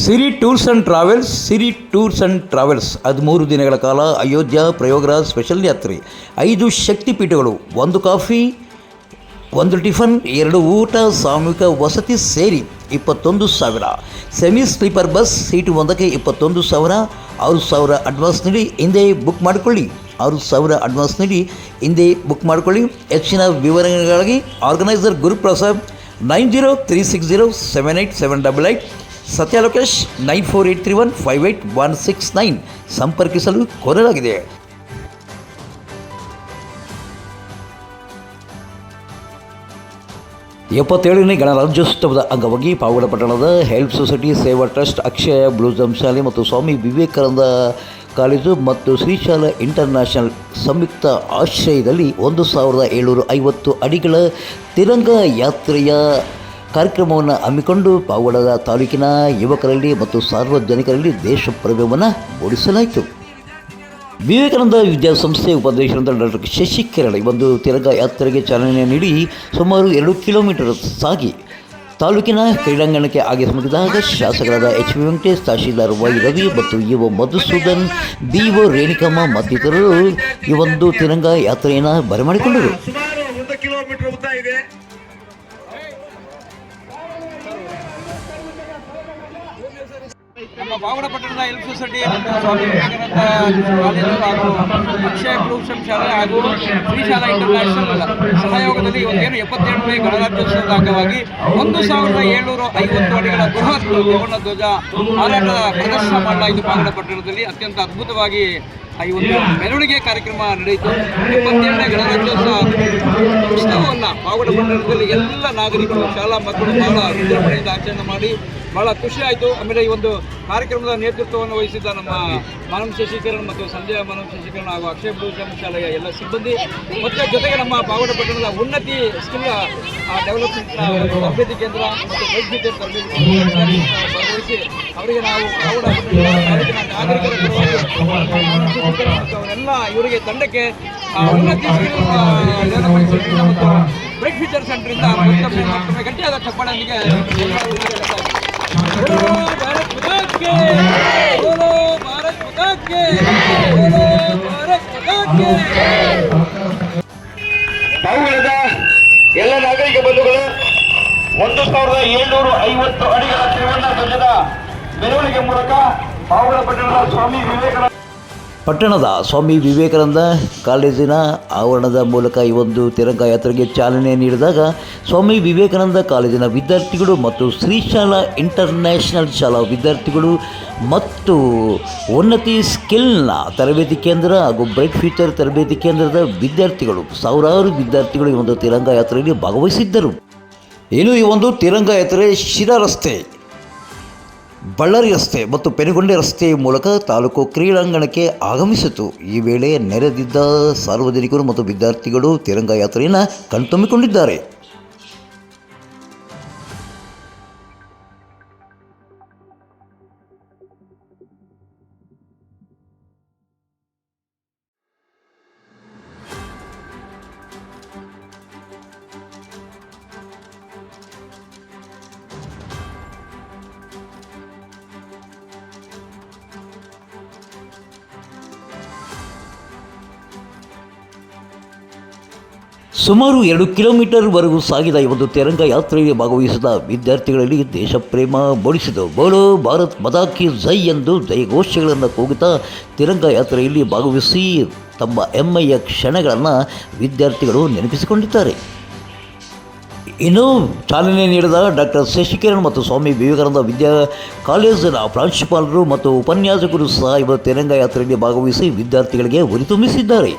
Siri tours and travels 13 ದಿನಗಳ ಕಾಲ Ayodhya Prayagraj special ಯಾತ್ರೆ. 5 ಶಕ್ತಿಪೀಠಗಳು, 1 ಕಾಫಿ, 1 ಟಿಫನ್, 2 ಊಟ, ಸಾಮೂಹಿಕ ವಸತಿ ಸೇರಿ 21,000. ಸೆಮಿ ಸ್ಲೀಪರ್ ಬಸ್ ಸೀಟು ಒಂದಕ್ಕೆ 21,000. 6,000 ಅಡ್ವಾನ್ಸ್ ನೀಡಿ ಹಿಂದೆ ಬುಕ್ ಮಾಡಿಕೊಳ್ಳಿ. 6,000 ಅಡ್ವಾನ್ಸ್ ನೀಡಿ ಹಿಂದೆ ಬುಕ್ ಮಾಡಿಕೊಳ್ಳಿ. ಹೆಚ್ಚಿನ ವಿವರಗಳಿಗಾಗಿ ಆರ್ಗನೈಸರ್ ಗುರುಪ್ರಸಾದ್ 9036078788, ಸತ್ಯ ಲೋಕೇಶ್ 9483158169 ಸಂಪರ್ಕಿಸಲು ಕೋರಲಾಗಿದೆ. ಎಪ್ಪತ್ತೇಳನೇ ಗಣರಾಜ್ಯೋತ್ಸವದ ಅಂಗವಾಗಿ ಪಾವಗಡ ಪಟ್ಟಣದ ಹೆಲ್ಪ್ ಸೊಸೈಟಿ, ಸೇವಾ ಟ್ರಸ್ಟ್, ಅಕ್ಷಯ ಬ್ಲೂಸಮ್ ಶಾಲೆ ಮತ್ತು ಸ್ವಾಮಿ ವಿವೇಕಾನಂದ ಕಾಲೇಜು ಮತ್ತು ಶ್ರೀಶಾಲ ಇಂಟರ್ನ್ಯಾಷನಲ್ ಸಂಯುಕ್ತ ಆಶ್ರಯದಲ್ಲಿ 1750 ಅಡಿಗಳ ತಿರಂಗ ಯಾತ್ರೆಯ ಕಾರ್ಯಕ್ರಮವನ್ನು ಹಮ್ಮಿಕೊಂಡು ಪಾವಗಡದ ತಾಲೂಕಿನ ಯುವಕರಲ್ಲಿ ಮತ್ತು ಸಾರ್ವಜನಿಕರಲ್ಲಿ ದೇಶಪ್ರೇಮವನ್ನು ಮೂಡಿಸಲಾಯಿತು. ವಿವೇಕಾನಂದ ವಿದ್ಯಾಸಂಸ್ಥೆ ಉಪಾಧ್ಯಕ್ಷರಾದ ಡಾಕ್ಟರ್ ಶಶಿಕಿರಣ್ ಈ ಒಂದು ತಿರಂಗ ಯಾತ್ರೆಗೆ ಚಾಲನೆ ನೀಡಿ ಸುಮಾರು 2 ಕಿಲೋಮೀಟರ್ ಸಾಗಿ ತಾಲೂಕಿನ ಕ್ರೀಡಾಂಗಣಕ್ಕೆ ಆಗಮಿಸಿದಾಗ ಶಾಸಕರಾದ H V Venkatesh, tahsildar Y Ravi ಮತ್ತು ಇಒ ಮಧುಸೂದನ್, ಬಿಒ ರೇಣುಕಮ್ಮ ಮತ್ತಿತರರು ಈ ಒಂದು ತಿರಂಗ ಯಾತ್ರೆಯನ್ನು ಬರಮಾಡಿಕೊಂಡರು. ನಮ್ಮ ಪಾವಗಡ ಪಟ್ಟಣದ ಹೆಲ್ಪ್ ಸೊಸೈಟಿ ಮತ್ತು ಸ್ವಾಮಿ ವಿವೇಕಾನಂದ ಕಾಲೇಜು ಹಾಗೂ ಅಕ್ಷಯ ಬ್ಲೂಸಮ್ ಶಾಲೆ ಹಾಗೂ ಶ್ರೀಶಾಲ ಇಂಟರ್ನ್ಯಾಷನಲ್ ಸಹಯೋಗದಲ್ಲಿ ಇವತ್ತೇನು 77ನೇ ಗಣರಾಜ್ಯೋತ್ಸವದ ಅಂಗವಾಗಿ 1750 ಅಡಿಗಳ ಬೃಹತ್ ತ್ರಿವರ್ಣ ಧ್ವಜ ಹಾರಾಟದ ಪ್ರದರ್ಶನ ಮಾಡಲಾಯಿತು. ಪಾವಗಡ ಪಟ್ಟಣದಲ್ಲಿ ಅತ್ಯಂತ ಅದ್ಭುತವಾಗಿ ಈ ಒಂದು ಮೆರವಣಿಗೆ ಕಾರ್ಯಕ್ರಮ ನಡೆಯಿತು. 77ನೇ ಗಣರಾಜ್ಯೋತ್ಸವ ಉತ್ಸವವನ್ನು ಪಾವಗಡ ಪಟ್ಟಣದಲ್ಲಿ ಎಲ್ಲ ನಾಗರಿಕರು, ಶಾಲಾ ಮಕ್ಕಳು ಬಹಳ ವಿಜೃಂಭಣೆಯಿಂದ ಆಚರಣೆ ಮಾಡಿ ಭಾಳ ಖುಷಿ ಆಯಿತು. ಆಮೇಲೆ ಈ ಒಂದು ಕಾರ್ಯಕ್ರಮದ ನೇತೃತ್ವವನ್ನು ವಹಿಸಿದ್ದ ನಮ್ಮ ಮಾನವ ಶಶಿಕರಣ್ ಮತ್ತು ಸಂಜಯ ಮಾನವ ಶಶಿಕರಣ್ ಹಾಗೂ ಅಕ್ಷಯ ಬ್ಲೂಸಮ್ ಶಾಲೆಯ ಎಲ್ಲ ಸಿಬ್ಬಂದಿ ಮತ್ತು ಜೊತೆಗೆ ನಮ್ಮ ಪಾವಗಡ ಪಟ್ಟಣದ ಉನ್ನತಿ ಸ್ಕಿಲ್ ಡೆವಲಪ್ಮೆಂಟ್ ತರಬೇತಿ ಕೇಂದ್ರ ಮತ್ತು ವೈದ್ಯಕೀಯ ತರಬೇತಿ ಕೇಂದ್ರ ಭಾಗವಹಿಸಿ ಅವರಿಗೆ ನಾವು ಪಾವಗಡ ತಾಲೂಕಿನ ನಾಗರಿಕರ ಮತ್ತು ಅವರೆಲ್ಲ ಇವರಿಗೆ ತಂಡಕ್ಕೆ ಉನ್ನತಿ ಸ್ಕಿಲ್ ಡೆವಲಪ್ಮೆಂಟ್ ಸೆಂಟರ್ ಮತ್ತು ಬ್ರೈಟ್ ಫ್ಯೂಚರ್ ಸೆಂಟರಿಂದ ಮತ್ತೊಮ್ಮೆ ಗಟ್ಟಿಯಾದ ಚಪ್ಪಾಳೆಯೊಂದಿಗೆ ಪಾವಗಡದ ಎಲ್ಲ ನಾಗರಿಕ ಬಂಧುಗಳು 1750 ಅಡಿಗಳ ತ್ರಿವರ್ಣ ಧ್ವಜದ ಮೆರವಣಿಗೆ ಮೂಲಕ ಪಾವಗಡ ಪಟ್ಟಣದ ಸ್ವಾಮಿ ವಿವೇಕಾನಂದ ಕಾಲೇಜಿನ ಆವರಣದ ಮೂಲಕ ಈ ಒಂದು ತಿರಂಗ ಯಾತ್ರೆಗೆ ಚಾಲನೆ ನೀಡಿದಾಗ ಸ್ವಾಮಿ ವಿವೇಕಾನಂದ ಕಾಲೇಜಿನ ವಿದ್ಯಾರ್ಥಿಗಳು ಮತ್ತು ಶ್ರೀಶಾಲಾ ಇಂಟರ್ನ್ಯಾಷನಲ್ ಶಾಲಾ ವಿದ್ಯಾರ್ಥಿಗಳು ಮತ್ತು ಉನ್ನತಿ ಸ್ಕಿಲ್ನ ತರಬೇತಿ ಕೇಂದ್ರ ಹಾಗೂ ಬ್ರೈಟ್ ಫ್ಯೂಚರ್ ತರಬೇತಿ ಕೇಂದ್ರದ ವಿದ್ಯಾರ್ಥಿಗಳು, ಸಾವಿರಾರು ವಿದ್ಯಾರ್ಥಿಗಳು ಈ ಒಂದು ತಿರಂಗ ಯಾತ್ರೆಯಲ್ಲಿ ಭಾಗವಹಿಸಿದ್ದರು. ಇನ್ನು ಈ ಒಂದು ತಿರಂಗ ಯಾತ್ರೆ ಶಿರಾ ರಸ್ತೆ, ಬಳ್ಳಾರಿ ರಸ್ತೆ ಮತ್ತು ಪೆನುಗೊಂಡೆ ರಸ್ತೆ ಮೂಲಕ ತಾಲೂಕು ಕ್ರೀಡಾಂಗಣಕ್ಕೆ ಆಗಮಿಸಿತು. ಈ ವೇಳೆ ನೆರೆದಿದ್ದ ಸಾರ್ವಜನಿಕರು ಮತ್ತು ವಿದ್ಯಾರ್ಥಿಗಳು ತಿರಂಗ ಯಾತ್ರೆಯನ್ನು ಕಣ್ತುಂಬಿಕೊಂಡಿದ್ದಾರೆ. ಸುಮಾರು 2 ಕಿಲೋಮೀಟರ್ವರೆಗೂ ಸಾಗಿದ ಈ ಒಂದು ತಿರಂಗ ಯಾತ್ರೆಯಲ್ಲಿ ಭಾಗವಹಿಸಿದ ವಿದ್ಯಾರ್ಥಿಗಳಲ್ಲಿ ದೇಶಪ್ರೇಮ ಮೂಡಿಸಿತು. ಬೋಲೋ ಭಾರತ್ ಮಾತಾ ಕಿ ಜೈ ಎಂದು ಜಯಘೋಷಗಳನ್ನು ಕೂಗುತ್ತಾ ತಿರಂಗ ಯಾತ್ರೆಯಲ್ಲಿ ಭಾಗವಹಿಸಿ ತಮ್ಮ ಹೆಮ್ಮೆಯ ಕ್ಷಣಗಳನ್ನು ವಿದ್ಯಾರ್ಥಿಗಳು ನೆನಪಿಸಿಕೊಂಡಿದ್ದಾರೆ. ಇನ್ನು ಚಾಲನೆ ನೀಡಿದ ಡಾಕ್ಟರ್ ಶಶಿಕಿರಣ್ ಮತ್ತು ಸ್ವಾಮಿ ವಿವೇಕಾನಂದ ಕಾಲೇಜಿನ ಪ್ರಾಂಶುಪಾಲರು ಮತ್ತು ಉಪನ್ಯಾಸಕರು ಸಹ ಇವತ್ತು ತಿರಂಗ ಯಾತ್ರೆಯಲ್ಲಿ ಭಾಗವಹಿಸಿ ವಿದ್ಯಾರ್ಥಿಗಳಿಗೆ ಹುರಿತುಂಬಿಸಿದ್ದಾರೆ.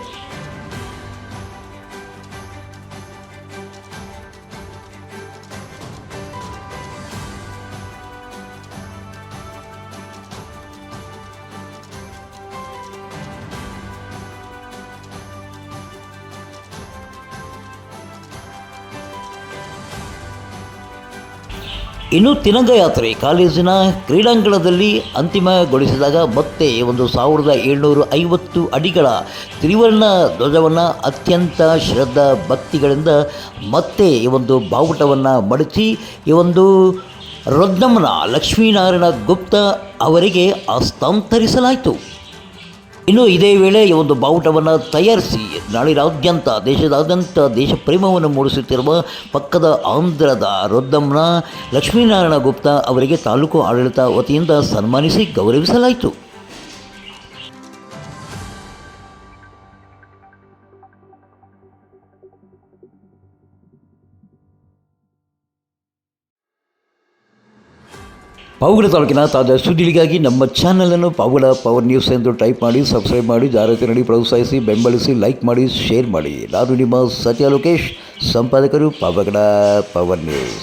ಇನ್ನು ತಿರಂಗ ಯಾತ್ರೆ ಕಾಲೇಜಿನ ಕ್ರೀಡಾಂಗಣದಲ್ಲಿ ಅಂತಿಮಗೊಳಿಸಿದಾಗ ಮತ್ತೆ ಒಂದು 1750 ಅಡಿಗಳ ತ್ರಿವರ್ಣ ಧ್ವಜವನ್ನು ಅತ್ಯಂತ ಶ್ರದ್ಧಾ ಭಕ್ತಿಗಳಿಂದ ಮತ್ತೆ ಈ ಒಂದು ಬಾವುಟವನ್ನು ಮಡಚಿ ಈ ಒಂದು ರೊದ್ದಮ್ಮನ ಲಕ್ಷ್ಮೀನಾರಾಯಣ ಗುಪ್ತಾ ಅವರಿಗೆ ಹಸ್ತಾಂತರಿಸಲಾಯಿತು. ಇನ್ನು ಇದೇ ವೇಳೆ ಈ ಒಂದು ಬಾವುಟವನ್ನು ತಯಾರಿಸಿ ನಾಡಿನಾದ್ಯಂತ ದೇಶದಾದ್ಯಂತ ದೇಶ ಪ್ರೇಮವನ್ನು ಮೂಡಿಸುತ್ತಿರುವ ಪಕ್ಕದ ಆಂಧ್ರದ ರೊದ್ದಮ್ಮನ ಲಕ್ಷ್ಮೀನಾರಾಯಣ ಗುಪ್ತಾ ಅವರಿಗೆ ತಾಲೂಕು ಆಡಳಿತ ವತಿಯಿಂದ ಸನ್ಮಾನಿಸಿ ಗೌರವಿಸಲಾಯಿತು. ಪಾವಗಡ ತಾಲೂಕಿನ ತಾಜಾ ಸುದ್ದಿಗಳಿಗಾಗಿ ನಮ್ಮ ಚಾನಲನ್ನು ಪಾವಗಡ ಪವರ್ ನ್ಯೂಸ್ ಎಂದು ಟೈಪ್ ಮಾಡಿ, ಸಬ್ಸ್ಕ್ರೈಬ್ ಮಾಡಿ, ಜಾಹೀರಾತು ನೀಡಿ ಪ್ರೋತ್ಸಾಹಿಸಿ, ಬೆಂಬಲಿಸಿ, ಲೈಕ್ ಮಾಡಿ, ಶೇರ್ ಮಾಡಿ. ನಾನು ನಿಮ್ಮ ಸತ್ಯ ಲೋಕೇಶ್, ಸಂಪಾದಕರು ಪಾವಗಡ ಪವರ್ ನ್ಯೂಸ್.